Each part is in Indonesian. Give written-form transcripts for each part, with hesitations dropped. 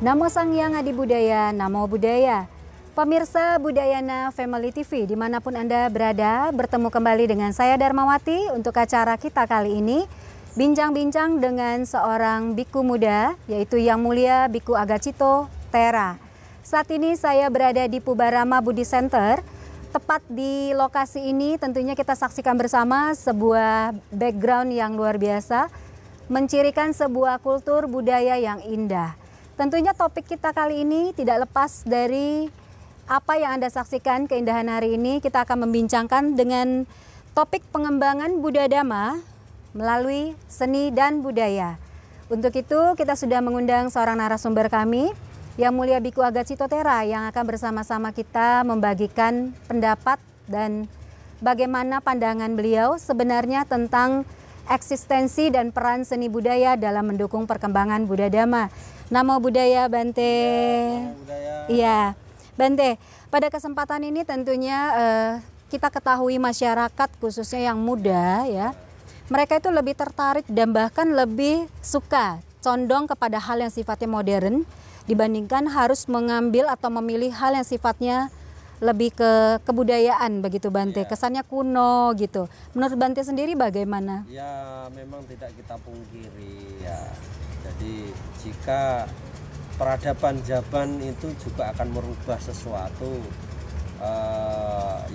Namo Sang Hyang Adi Budaya, Namo Budaya. Pemirsa Budayana Family TV, dimanapun Anda berada, bertemu kembali dengan saya Darmawati untuk acara kita kali ini. Bincang-bincang dengan seorang biku muda, yaitu Yang Mulia Biku Agacito Tera. Saat ini saya berada di Pubarama Budi Center. Tepat di lokasi ini tentunya kita saksikan bersama sebuah background yang luar biasa, mencirikan sebuah kultur budaya yang indah. Tentunya topik kita kali ini tidak lepas dari apa yang Anda saksikan keindahan hari ini. Kita akan membincangkan dengan topik pengembangan Budadama melalui seni dan budaya. Untuk itu kita sudah mengundang seorang narasumber kami, Yang Mulia Biku Agacito Tera, yang akan bersama-sama kita membagikan pendapat dan bagaimana pandangan beliau sebenarnya tentang eksistensi dan peran seni budaya dalam mendukung perkembangan Budadama. Namo Budaya Bante. Iya, Bante. Pada kesempatan ini tentunya kita ketahui masyarakat khususnya yang muda ya, mereka itu lebih tertarik dan bahkan lebih suka condong kepada hal yang sifatnya modern dibandingkan harus mengambil atau memilih hal yang sifatnya lebih ke kebudayaan begitu Bante, kesannya kuno gitu. Menurut Bante sendiri bagaimana? Ya memang tidak kita pungkiri ya. Jadi jika peradaban zaman itu juga akan merubah sesuatu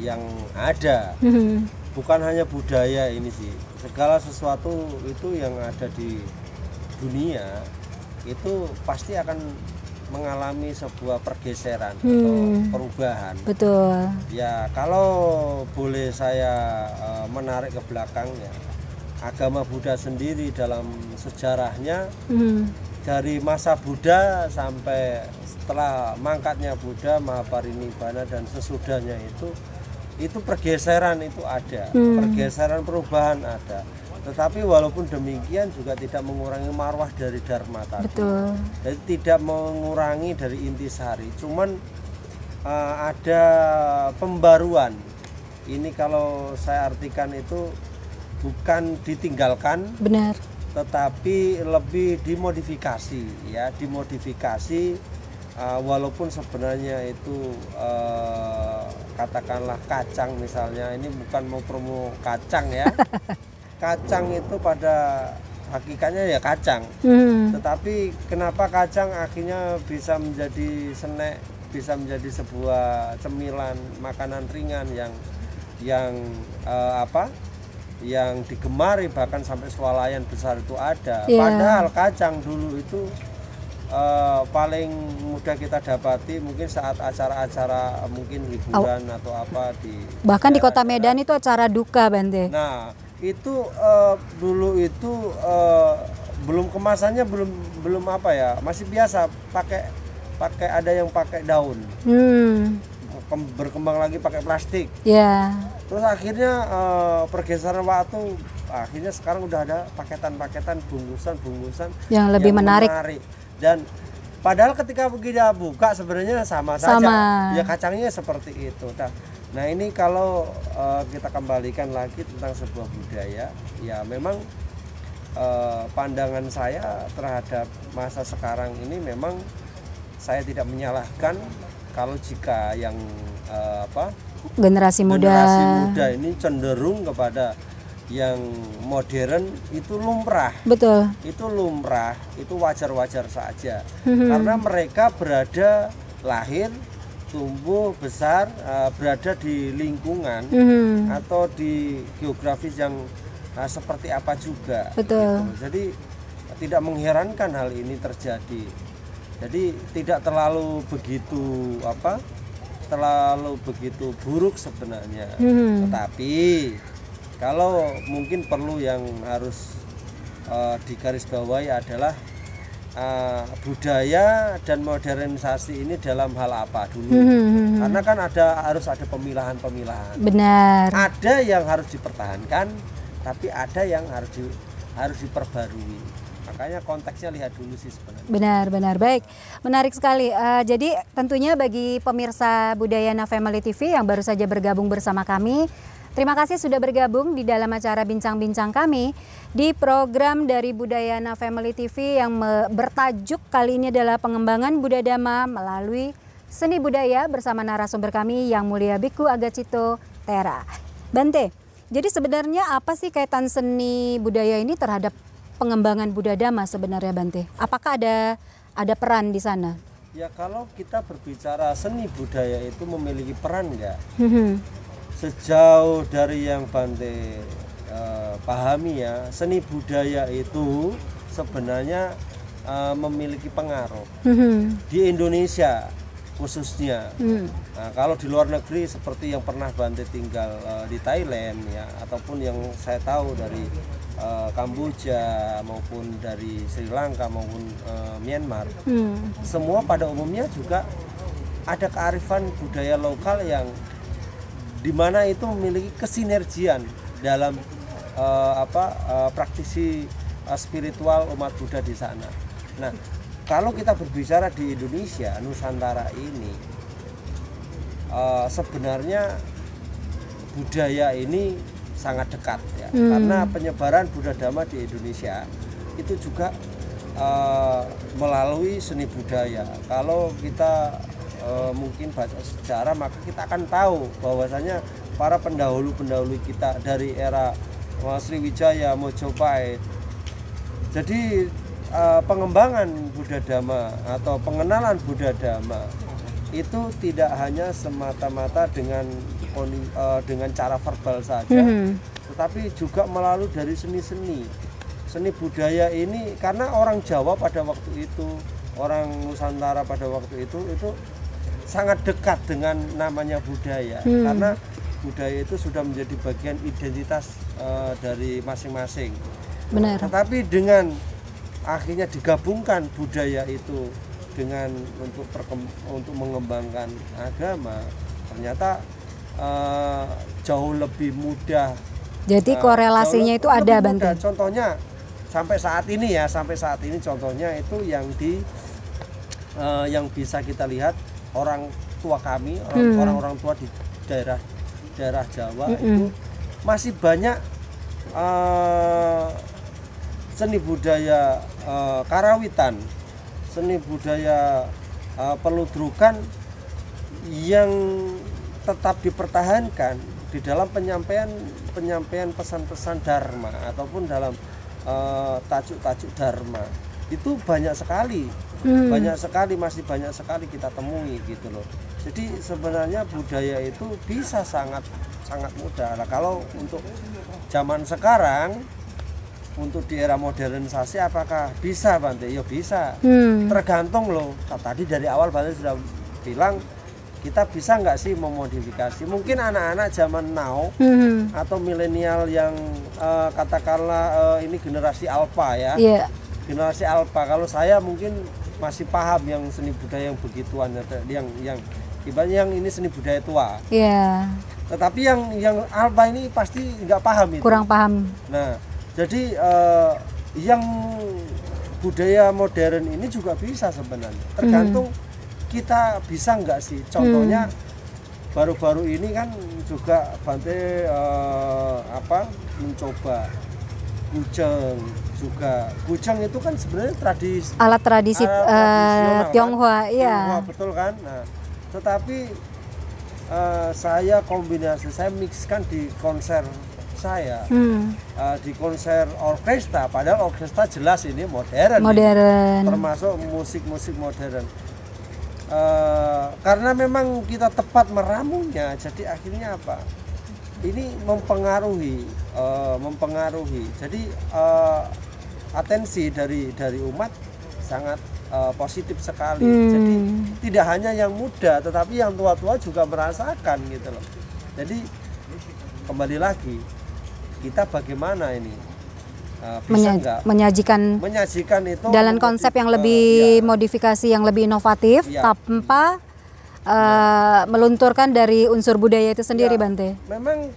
yang ada, bukan hanya budaya ini sih, segala sesuatu itu yang ada di dunia itu pasti akan mengalami sebuah pergeseran atau perubahan. Betul. Ya kalau boleh saya menarik ke belakangnya, agama Buddha sendiri dalam sejarahnya dari masa Buddha sampai setelah mangkatnya Buddha, Mahaparinibbana dan sesudahnya itu pergeseran itu ada, pergeseran perubahan ada. Tetapi walaupun demikian juga tidak mengurangi marwah dari Dharma tadi. Betul. Jadi tidak mengurangi dari intisari, cuman ada pembaruan. Ini kalau saya artikan itu bukan ditinggalkan, benar, tetapi lebih dimodifikasi ya, dimodifikasi. Walaupun sebenarnya itu katakanlah kacang misalnya, ini bukan mau promo kacang ya. Kacang itu pada hakikatnya ya kacang, tetapi kenapa kacang akhirnya bisa menjadi snack, bisa menjadi sebuah cemilan, makanan ringan yang yang digemari, bahkan sampai swalayan besar itu ada. Padahal kacang dulu itu paling mudah kita dapati mungkin saat acara-acara mungkin hiburan atau apa di bahkan di Kota Medan itu acara duka Bante. Nah itu dulu itu belum kemasannya belum apa ya, masih biasa pakai ada yang pakai daun, berkembang lagi pakai plastik. Terus akhirnya pergeseran waktu, akhirnya sekarang udah ada paketan bungkusan yang lebih menarik. Dan padahal ketika kita buka sebenarnya sama saja ya, kacangnya seperti itu. Nah ini kalau kita kembalikan lagi tentang sebuah budaya, ya memang pandangan saya terhadap masa sekarang ini memang saya tidak menyalahkan kalau jika yang generasi muda ini cenderung kepada yang modern, itu lumrah. Betul. Itu lumrah, itu wajar-wajar saja. Karena mereka berada lahir, tumbuh besar, berada di lingkungan atau di geografis yang seperti apa juga. Betul. Gitu. Jadi tidak mengherankan hal ini terjadi. Jadi tidak terlalu begitu buruk sebenarnya. Tetapi kalau mungkin perlu yang harus digarisbawahi adalah budaya dan modernisasi ini dalam hal apa dulu, karena kan harus ada pemilahan-pemilahan. Benar. Ada yang harus dipertahankan, tapi ada yang harus diperbarui. Makanya konteksnya lihat dulu sih sebenarnya. Benar. Baik, menarik sekali. Jadi tentunya bagi pemirsa Budayana Family TV yang baru saja bergabung bersama kami, Terima kasih sudah bergabung di dalam acara bincang-bincang kami di program dari Budayana Family TV yang bertajuk kali ini adalah pengembangan Buddhadhamma melalui seni budaya bersama narasumber kami Yang Mulia Bhikkhu Agacito Tera. Bante, jadi sebenarnya apa sih kaitan seni budaya ini terhadap pengembangan Buddhadhamma sebenarnya, Bante? Apakah ada peran di sana? Ya, kalau kita berbicara seni budaya itu memiliki peran nggak? Sejauh dari yang Bante pahami ya, seni budaya itu sebenarnya memiliki pengaruh di Indonesia khususnya. Nah, kalau di luar negeri seperti yang pernah Bante tinggal di Thailand ya, ataupun yang saya tahu dari Kamboja maupun dari Sri Lanka maupun Myanmar, semua pada umumnya juga ada kearifan budaya lokal yang dimana itu memiliki kesinergian dalam praktisi spiritual umat Buddha di sana. Nah, kalau kita berbicara di Indonesia, Nusantara ini, sebenarnya budaya ini sangat dekat ya, karena penyebaran Buddhadhamma di Indonesia itu juga melalui seni budaya. Kalau kita mungkin baca sejarah, maka kita akan tahu bahwasanya para pendahulu-pendahulu kita dari era Sriwijaya, Mojopahit. Jadi pengembangan Buddhadhamma atau pengenalan Buddhadhamma itu tidak hanya semata-mata dengan cara verbal saja, tetapi juga melalui dari seni budaya ini. Karena orang Jawa pada waktu itu, orang Nusantara pada waktu itu sangat dekat dengan namanya budaya, karena budaya itu sudah menjadi bagian identitas dari masing-masing. Benar. Tetapi dengan akhirnya digabungkan budaya itu dengan untuk mengembangkan agama, ternyata jauh lebih mudah. Jadi korelasinya itu ada, Bante. Contohnya sampai saat ini contohnya itu yang bisa kita lihat, orang tua kami, orang-orang tua di daerah Jawa itu masih banyak seni budaya karawitan, seni budaya peludrukan yang tetap dipertahankan di dalam penyampaian pesan-pesan dharma ataupun dalam tajuk-tajuk dharma. Itu banyak sekali, masih banyak sekali kita temui gitu loh. Jadi sebenarnya budaya itu bisa sangat mudah. Nah, kalau untuk zaman sekarang, untuk di era modernisasi, apakah bisa, Bante? Ya bisa. Tergantung loh. Tadi dari awal Bante sudah bilang, kita bisa nggak sih memodifikasi? Mungkin anak-anak zaman now atau milenial yang katakanlah ini generasi alpha ya. Yeah. Generasi alpha. Kalau saya mungkin masih paham yang seni budaya yang begituan, yang ibaratnya yang ini seni budaya tua. Iya. Yeah. Tetapi yang alpha ini pasti nggak paham itu. Kurang paham. Nah, jadi yang budaya modern ini juga bisa sebenarnya. Tergantung kita bisa nggak sih. Contohnya baru-baru ini kan juga Bante mencoba gujeng juga. Gujeng itu kan sebenarnya alat tradisi Tionghoa, kan? Iya. Tionghoa, betul kan? Nah, tetapi saya mixkan di konser saya, di konser orkestra, padahal orkestra jelas ini modern. Termasuk musik modern. Karena memang kita tepat meramunya, jadi akhirnya apa? Ini mempengaruhi. Jadi atensi dari umat sangat positif sekali. Jadi tidak hanya yang muda, tetapi yang tua-tua juga merasakan gitu loh. Jadi kembali lagi, kita bagaimana ini bisa menyajikan itu dalam konsep yang lebih modifikasi, yang lebih inovatif, tanpa melunturkan dari unsur budaya itu sendiri, Bante. Memang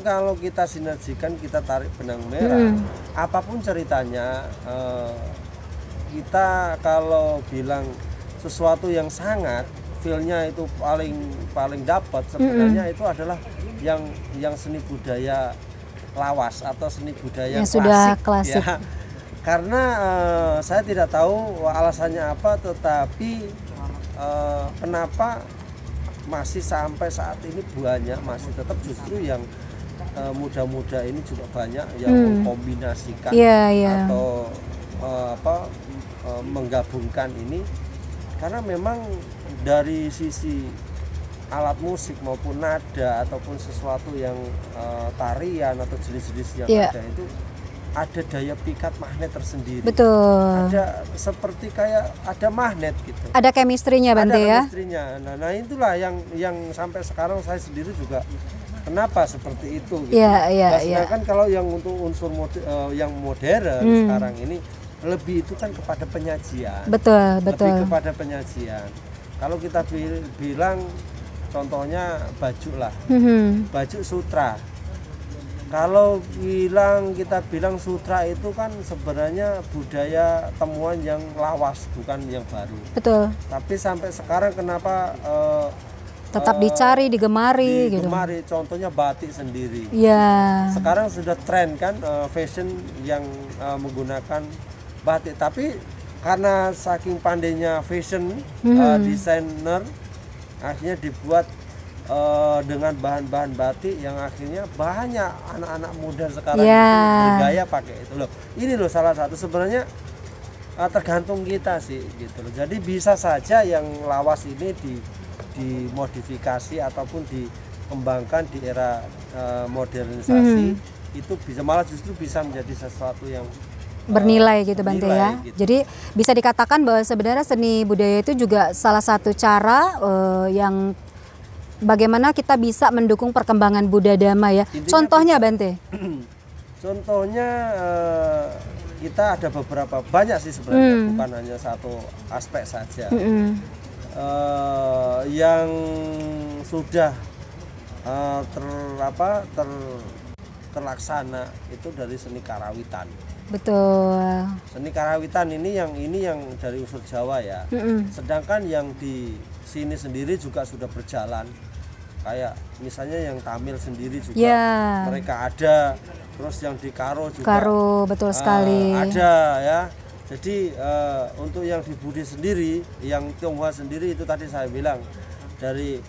kalau kita sinergikan, kita tarik benang merah, apapun ceritanya, kita kalau bilang sesuatu yang sangat feel-nya itu paling dapat sebenarnya itu adalah yang seni budaya lawas atau seni budaya yang sudah klasik. Ya. Karena saya tidak tahu alasannya apa, tetapi kenapa masih sampai saat ini banyak masih tetap justru yang muda-muda ini juga banyak yang mengkombinasikan atau menggabungkan ini, karena memang dari sisi alat musik maupun nada ataupun sesuatu yang tarian atau jenis-jenis yang ada itu ada daya pikat magnet tersendiri. Betul. Ada seperti kayak ada magnet gitu. Ada chemistry-nya Bante ya. Ada chemistry-nya. Nah itulah yang sampai sekarang saya sendiri juga kenapa seperti itu gitu. Sedangkan kalau yang untuk unsur yang modern sekarang ini lebih itu kan kepada penyajian. Betul. Lebih kepada penyajian. Kalau kita bilang contohnya baju lah, baju sutra. Kalau kita bilang sutra itu kan sebenarnya budaya temuan yang lawas, bukan yang baru. Betul. Tapi sampai sekarang kenapa tetap dicari, digemari gitu. Contohnya batik sendiri. Iya. Sekarang sudah tren kan fashion yang menggunakan batik. Tapi karena saking pandainya fashion desainer, akhirnya dibuat dengan bahan-bahan batik yang akhirnya banyak anak-anak muda sekarang itu bergaya pakai itu loh. Ini loh salah satu sebenarnya tergantung kita sih gitu loh. Jadi bisa saja yang lawas ini dimodifikasi ataupun dikembangkan di era modernisasi, itu bisa malah justru bisa menjadi sesuatu yang bernilai gitu Bante ya. Gitu. Jadi bisa dikatakan bahwa sebenarnya seni budaya itu juga salah satu cara yang bagaimana kita bisa mendukung perkembangan Buddha Dhamma ya. Intinya contohnya Bante? Contohnya kita ada banyak sih sebenarnya, bukan hanya satu aspek saja. Yang sudah terlaksana itu dari seni karawitan. Betul. Seni karawitan ini yang dari unsur Jawa ya. Sedangkan yang di sini sendiri juga sudah berjalan. Kayak misalnya yang Tamil sendiri juga mereka ada. Terus yang di Karo juga. Karo, betul sekali. Ada ya. Jadi untuk yang di Budi sendiri, yang Tionghoa sendiri itu tadi saya bilang dari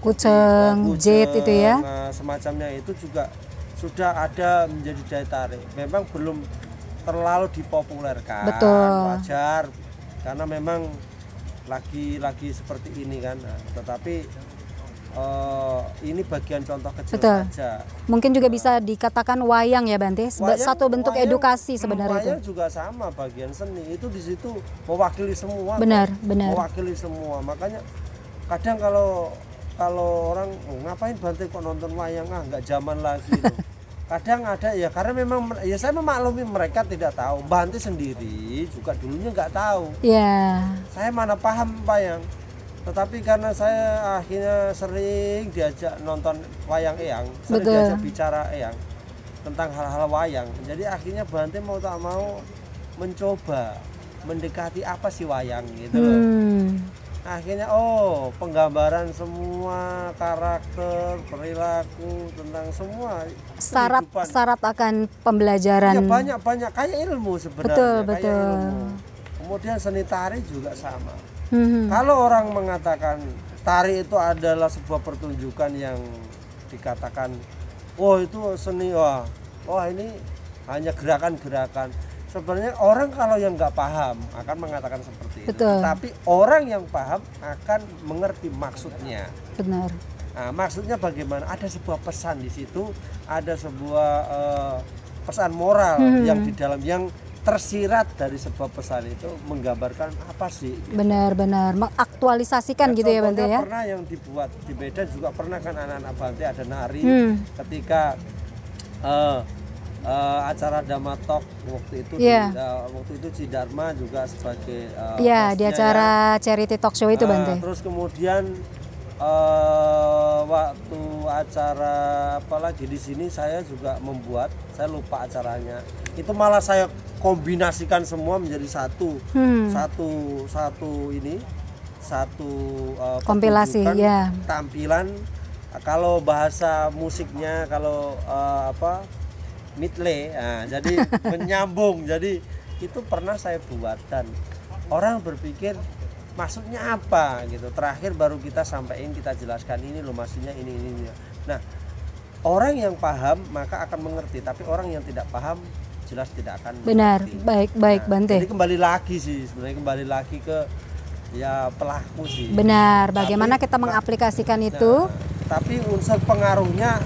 Kuceng, Jet itu ya. Semacamnya itu juga sudah ada menjadi daya tarik. Memang belum terlalu dipopulerkan. Betul. Wajar karena memang lagi seperti ini kan. Tetapi ini bagian contoh kecil saja. Mungkin juga bisa dikatakan wayang ya Bante, satu bentuk edukasi sebenarnya itu. Wayang juga sama bagian seni, itu di situ mewakili semua. Benar. Mewakili semua. Makanya kadang kalau orang ngapain Bante kok nonton wayang, nggak zaman lagi itu. Kadang ada ya, karena memang ya saya memaklumi mereka tidak tahu. Bante sendiri juga dulunya nggak tahu. Iya. Saya mana paham wayang. Tetapi karena saya akhirnya sering diajak nonton wayang eyang, sering diajak bicara eyang tentang hal-hal wayang. Jadi akhirnya Bante mau tak mau mencoba mendekati apa sih wayang gitu loh. Akhirnya penggambaran semua karakter, perilaku, tentang semua syarat akan pembelajaran. Ya, banyak kayak ilmu sebenarnya. Betul. Ilmu. Kemudian seni tari juga sama. Kalau orang mengatakan tari itu adalah sebuah pertunjukan yang dikatakan itu seni, ini hanya gerakan-gerakan. Sebenarnya orang kalau yang nggak paham akan mengatakan seperti itu. Tapi orang yang paham akan mengerti maksudnya. Benar. Nah, maksudnya bagaimana? Ada sebuah pesan di situ, ada sebuah pesan moral yang di dalam yang tersirat dari sebuah pesan itu menggambarkan apa sih? Gitu. Benar, mengaktualisasikan gitu ya Bante ya. Pernah yang dibuat di Medan juga pernah kan anak-anak Bante ada nari ketika acara Dhamma Talk waktu itu waktu itu Cidharma juga sebagai di acara charity talk show itu Bante. Terus kemudian waktu acara apalagi di sini saya juga membuat, saya lupa acaranya. Itu malah saya kombinasikan semua menjadi satu satu kompilasi pertunjukan, ya. tampilan. Kalau bahasa musiknya kalau midley, jadi menyambung. Jadi itu pernah saya buat dan orang berpikir maksudnya apa gitu. Terakhir baru kita sampaikan, kita jelaskan ini loh maksudnya ini. Nah, orang yang paham maka akan mengerti, tapi orang yang tidak paham jelas tidak akan benar mengerti. baik Bante. Jadi kembali lagi sih sebenarnya, kembali lagi ke ya pelaku sih. Benar, bagaimana kita mengaplikasikan itu. Tapi unsur pengaruhnya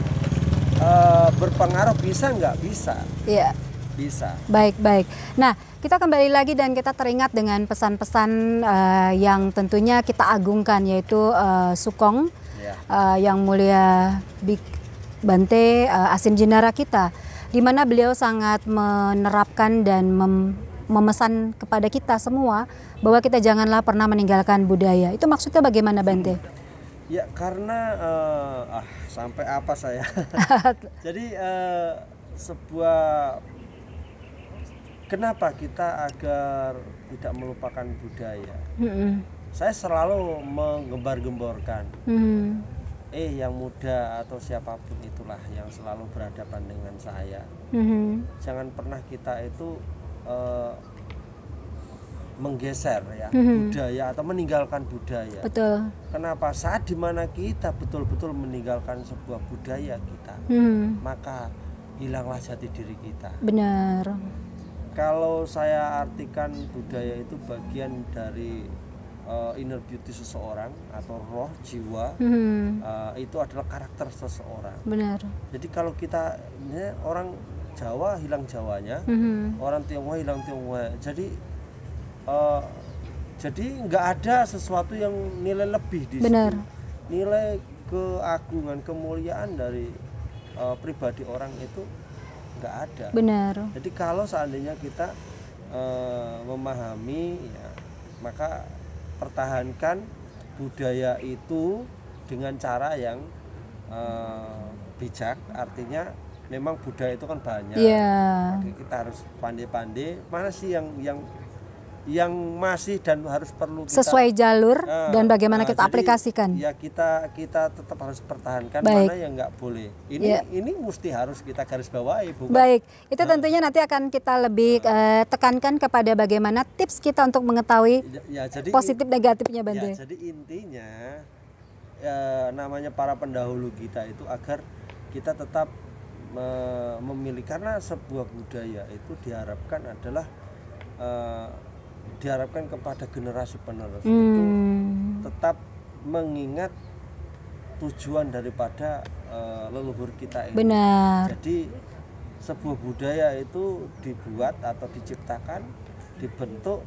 berpengaruh bisa nggak? Bisa. Iya. Bisa. Baik. Nah, kita kembali lagi dan kita teringat dengan pesan-pesan yang tentunya kita agungkan, yaitu Sukong, yang mulia Bik Bante Asin Jinara kita, di mana beliau sangat menerapkan dan memesan kepada kita semua bahwa kita janganlah pernah meninggalkan budaya. Itu maksudnya bagaimana, Bante? Ya karena sampai apa saya? Jadi sebuah kenapa kita agar tidak melupakan budaya? Saya selalu menggembar-gemborkan. Yang muda atau siapapun itulah yang selalu berhadapan dengan saya. Jangan pernah kita itu menggeser ya budaya atau meninggalkan budaya. Betul. Kenapa? Saat dimana kita betul-betul meninggalkan sebuah budaya kita, maka hilanglah jati diri kita. Benar. Kalau saya artikan budaya itu bagian dari inner beauty seseorang atau roh jiwa, itu adalah karakter seseorang. Benar. Jadi kalau kita orang Jawa hilang Jawanya, orang Tionghoa hilang Tionghoa. Jadi nggak ada sesuatu yang nilai lebih di Benar. situ. Nilai keagungan, kemuliaan dari pribadi orang itu nggak ada. Benar. Jadi kalau seandainya kita memahami, ya, maka pertahankan budaya itu dengan cara yang bijak. Artinya memang budaya itu kan banyak. Jadi kita harus pandai-pandai mana sih yang masih dan harus perlu kita, sesuai jalur dan bagaimana kita aplikasikan. Ya kita tetap harus pertahankan. Baik. Mana yang nggak boleh. Ini mesti harus kita garis bawahi, bukan? Baik, itu tentunya nanti akan kita lebih tekankan kepada bagaimana tips kita untuk mengetahui jadi positif negatifnya, Bante. Jadi intinya namanya para pendahulu kita itu agar kita tetap memilih, karena sebuah budaya itu diharapkan kepada generasi penerus itu tetap mengingat tujuan daripada leluhur kita ini. Benar. Jadi sebuah budaya itu dibuat atau diciptakan, dibentuk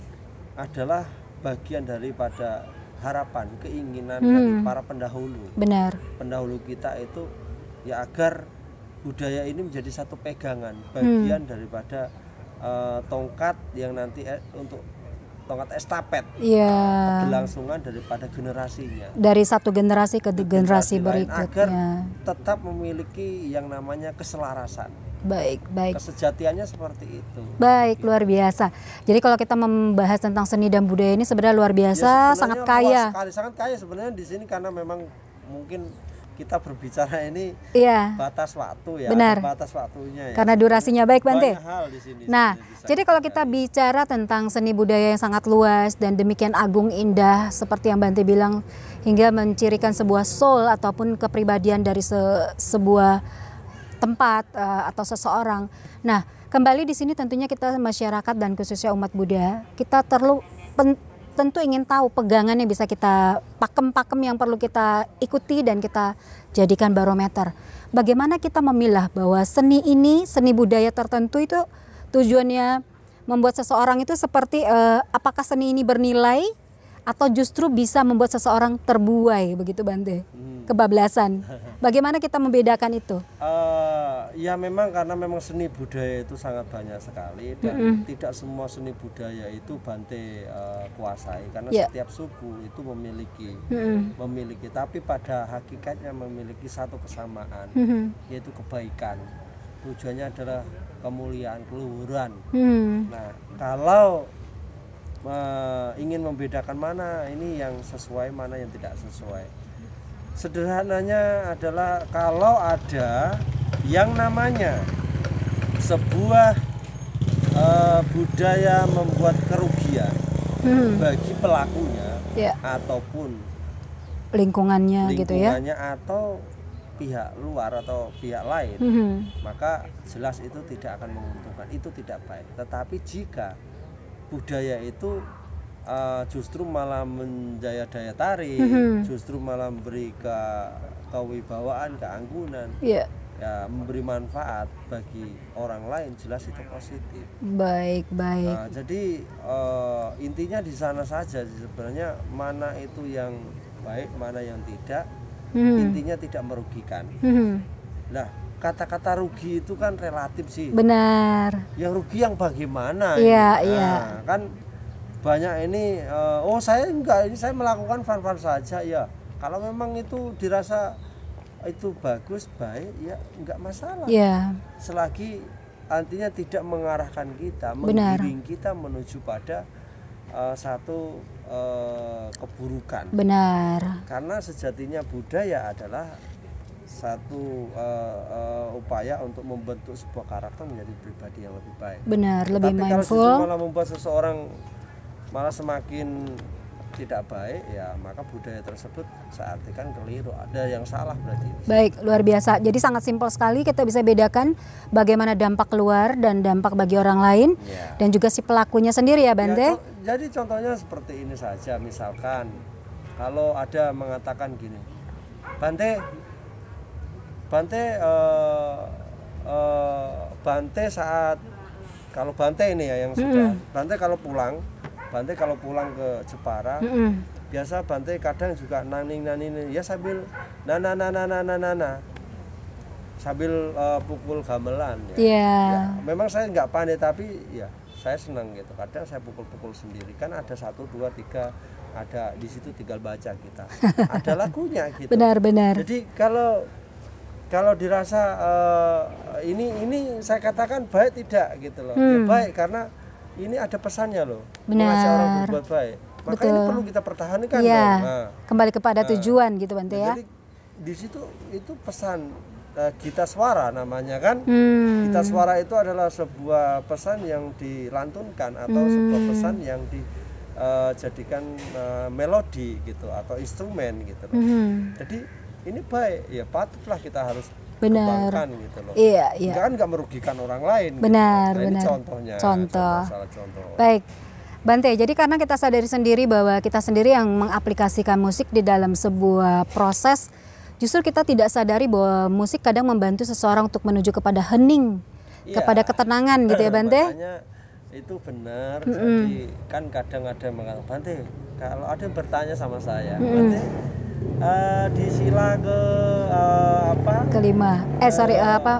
adalah bagian daripada harapan, keinginan dari para pendahulu. Benar. Pendahulu kita itu ya agar budaya ini menjadi satu pegangan, bagian daripada tongkat yang nanti untuk tongkat estafet, keberlangsungan daripada generasinya, dari satu generasi ke generasi berikutnya, agar tetap memiliki yang namanya keselarasan. Baik. Kesejatiannya seperti itu. Baik, luar biasa. Jadi kalau kita membahas tentang seni dan budaya ini sebenarnya luar biasa, sangat kaya. Sangat kaya sebenarnya di sini, karena memang mungkin kita berbicara ini batas waktu ya. Benar. Batas waktunya ya. Karena durasinya baik, Bante. Banyak hal di sini. Nah, jadi kalau kita bicara tentang seni budaya yang sangat luas dan demikian agung indah seperti yang Bante bilang, hingga mencirikan sebuah soul ataupun kepribadian dari sebuah tempat atau seseorang. Nah, kembali di sini tentunya kita masyarakat dan khususnya umat Buddha, kita tentu ingin tahu pegangan yang bisa kita pakem-pakem yang perlu kita ikuti dan kita jadikan barometer. Bagaimana kita memilah bahwa seni budaya tertentu itu tujuannya membuat seseorang itu seperti apakah seni ini bernilai atau justru bisa membuat seseorang terbuai, begitu, Bante? Kebablasan. Bagaimana kita membedakan itu? Ya memang karena memang seni budaya itu sangat banyak sekali dan tidak semua seni budaya itu Bante kuasai, karena setiap suku itu memiliki tapi pada hakikatnya memiliki satu kesamaan, yaitu kebaikan. Tujuannya adalah kemuliaan, keluhuran. Nah, kalau ingin membedakan mana ini yang sesuai, mana yang tidak sesuai. Sederhananya adalah kalau ada yang namanya sebuah budaya membuat kerugian bagi pelakunya ataupun lingkungannya gitu ya, atau pihak luar atau pihak lain, maka jelas itu tidak akan menguntungkan, itu tidak baik. Tetapi jika budaya itu justru malah menjaya daya tarik, justru malah memberi kewibawaan, keanggunan, ya memberi manfaat bagi orang lain, jelas itu positif. Baik. Jadi intinya di sana saja sebenarnya, mana itu yang baik, mana yang tidak. Intinya tidak merugikan. Nah, kata-kata rugi itu kan relatif sih. Benar. Yang rugi yang bagaimana? Iya. Kan banyak ini, saya enggak, ini saya melakukan fun-fun saja ya. Kalau memang itu dirasa itu bagus, baik, ya enggak masalah. Selagi artinya tidak mengarahkan kita, menggiring kita menuju pada satu keburukan. Benar. Karena sejatinya budaya adalah satu upaya untuk membentuk sebuah karakter menjadi pribadi yang lebih baik. Benar, lebih tapi mindful. Kalau malah membuat seseorang malah semakin tidak baik, ya maka budaya tersebut saya artikan keliru, ada yang salah berarti. Baik, luar biasa. Jadi sangat simpel sekali kita bisa bedakan bagaimana dampak luar dan dampak bagi orang lain, dan juga si pelakunya sendiri ya Bante. Jadi contohnya seperti ini saja, misalkan kalau ada mengatakan gini, Bante saat kalau Bante ini ya yang sudah Bante kalau pulang ke Jepara, biasa Bante kadang juga naning ya sambil nana sambil pukul gamelan ya. Memang saya nggak pandai, tapi ya saya senang gitu. Kadang saya pukul sendiri, kan ada 1, 2, 3, ada di situ tinggal baca kita. Ada lagunya gitu. Benar. Jadi kalau dirasa ini saya katakan baik tidak gitu loh. Ya baik karena ini ada pesannya loh. Mengajak orang berbuat baik. Maka ini perlu kita pertahankan dong. Kembali kepada tujuan gitu Bante ya. Jadi di situ itu pesan Gita Swara namanya kan. Gita Swara itu adalah sebuah pesan yang dilantunkan atau sebuah pesan yang dijadikan melodi gitu atau instrumen gitu loh. Jadi ini baik, ya patutlah kita harus kembangkan gitu loh. Iya. Kan nggak merugikan orang lain. Benar. Ini contohnya. Contoh. Contoh. Baik. Bante, jadi karena kita sadari sendiri bahwa kita sendiri yang mengaplikasikan musik di dalam sebuah proses, justru kita tidak sadari bahwa musik kadang membantu seseorang untuk menuju kepada hening, kepada ketenangan gitu ya Bante? Makanya itu benar. Jadi kan kadang ada yang mengatakan, Bante, kalau ada yang bertanya sama saya, Bante, di sila kelima,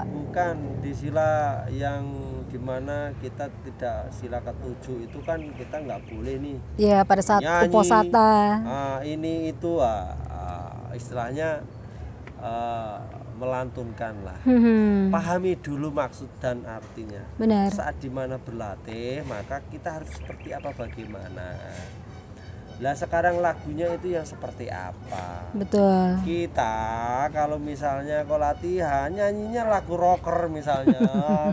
bukan di sila yang dimana kita tidak sila ke-7 itu kan kita nggak boleh nih. Iya, pada saat uposatha. Ini itu istilahnya melantunkan lah. Pahami dulu maksud dan artinya. Benar. Saat dimana berlatih, maka kita harus seperti apa, bagaimana. Lah sekarang lagunya itu yang seperti apa? Betul. Kita kalau misalnya latihan nyanyinya lagu rocker misalnya,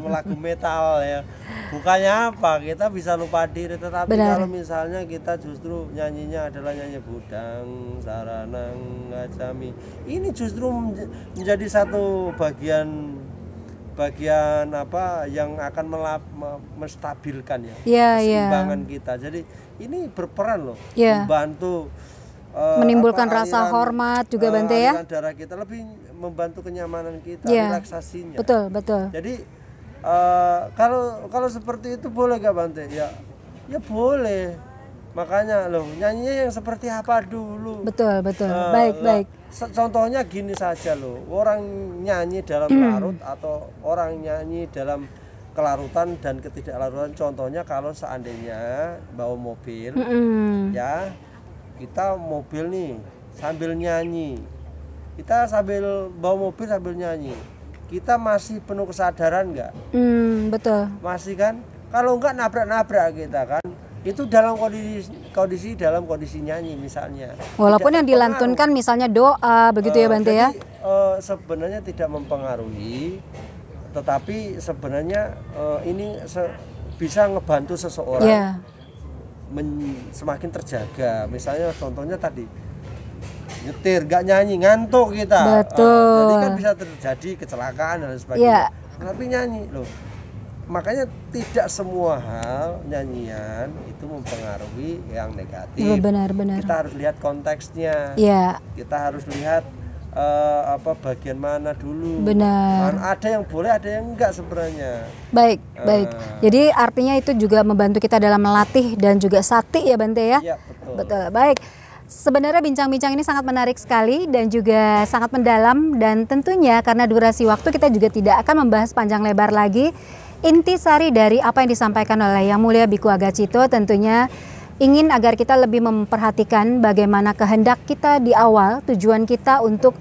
lagu metal ya. Bukannya apa, kita bisa lupa diri. Tetapi kalau misalnya kita justru nyanyinya adalah nyanyi budang, saranang, ngajami, ini justru menjadi satu bagian apa yang akan menstabilkan keseimbangan kita. Jadi ini berperan loh, membantu menimbulkan rasa hormat juga Bante ya. Darah kita lebih membantu kenyamanan kita, relaksasinya. Betul. Jadi kalau seperti itu boleh gak Bante? Ya boleh. Makanya loh, nyanyinya yang seperti apa dulu. Betul. Baik. Contohnya gini saja loh, orang nyanyi dalam larut atau orang nyanyi dalam kelarutan dan ketidaklarutan. Contohnya kalau seandainya bawa mobil, ya kita mobil nih sambil nyanyi, kita sambil bawa mobil sambil nyanyi, kita masih penuh kesadaran nggak? Betul. Masih kan? Kalau enggak nabrak kita kan, itu dalam kondisi nyanyi misalnya. Walaupun yang dilantunkan misalnya doa begitu ya Bante ya. Sebenarnya tidak mempengaruhi, tetapi sebenarnya ini bisa ngebantu seseorang semakin terjaga. Misalnya contohnya tadi nyetir gak nyanyi ngantuk kita. Betul. Jadi kan bisa terjadi kecelakaan dan sebagainya. Tapi nyanyi loh. Makanya tidak semua hal nyanyian itu mempengaruhi yang negatif. Benar-benar. Kita harus lihat konteksnya. Kita harus lihat bagian mana dulu. Benar. Ada yang boleh, ada yang enggak sebenarnya. Baik. Jadi artinya itu juga membantu kita dalam melatih dan juga sati ya Bante ya. Iya, betul. Baik. Sebenarnya bincang-bincang ini sangat menarik sekali dan juga sangat mendalam, dan tentunya karena durasi waktu kita juga tidak akan membahas panjang lebar lagi. Intisari dari apa yang disampaikan oleh Yang Mulia Biku Agacito tentunya ingin agar kita lebih memperhatikan bagaimana kehendak kita di awal, tujuan kita untuk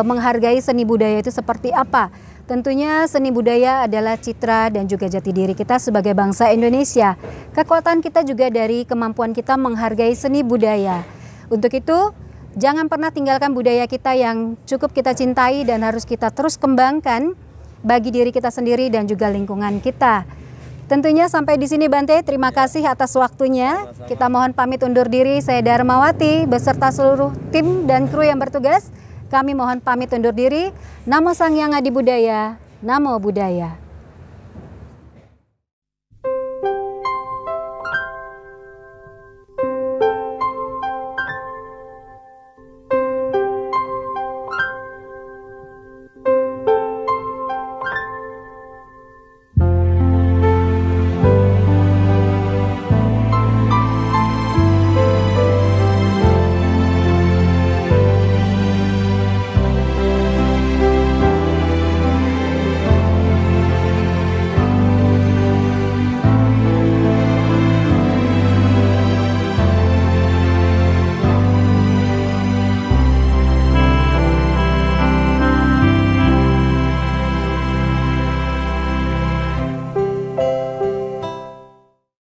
menghargai seni budaya itu seperti apa. Tentunya seni budaya adalah citra dan juga jati diri kita sebagai bangsa Indonesia. Kekuatan kita juga dari kemampuan kita menghargai seni budaya. Untuk itu, jangan pernah tinggalkan budaya kita yang cukup kita cintai dan harus kita terus kembangkan bagi diri kita sendiri dan juga lingkungan kita. Tentunya sampai di sini Bante, terima kasih atas waktunya. Kita mohon pamit undur diri. Saya Darmawati beserta seluruh tim dan kru yang bertugas. Kami mohon pamit undur diri. Namo Sang Hyang Adi Budaya, Namo Buddhaya.